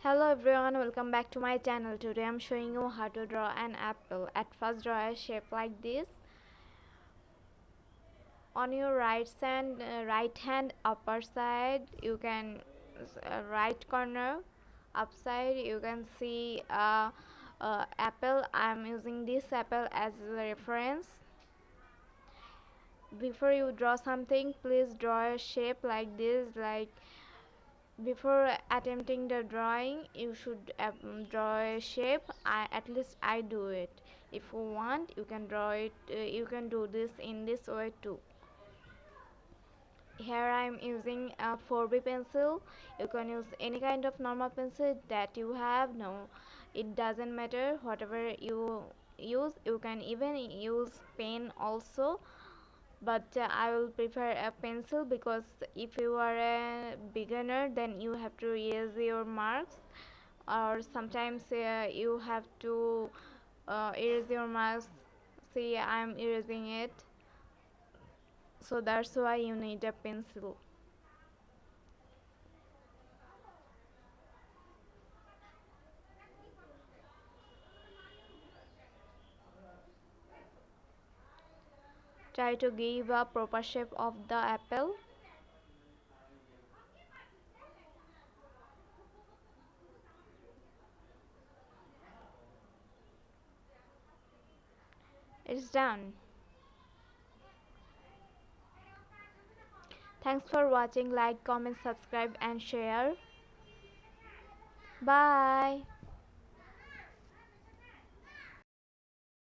Hello everyone, welcome back to my channel. Today I'm showing you how to draw an apple. At first draw a shape like this. On your right hand upper side you can right corner upside you can see apple. I'm using this apple as a reference. Before you draw something, please draw a shape like this. Like before attempting the drawing you should draw a shape. At least I do it. If you want you can draw it, you can do this in this way too. Here I am using a 4B pencil. You can use any kind of normal pencil that you have. No, it doesn't matter, whatever you use. You can even use pen also, but I will prefer a pencil because if you are a beginner then you have to erase your marks, or sometimes you have to erase your marks. See, I'm erasing it, so that's why you need a pencil. Try to give a proper shape of the apple. It's done. Thanks for watching. Like, comment, subscribe and share. Bye.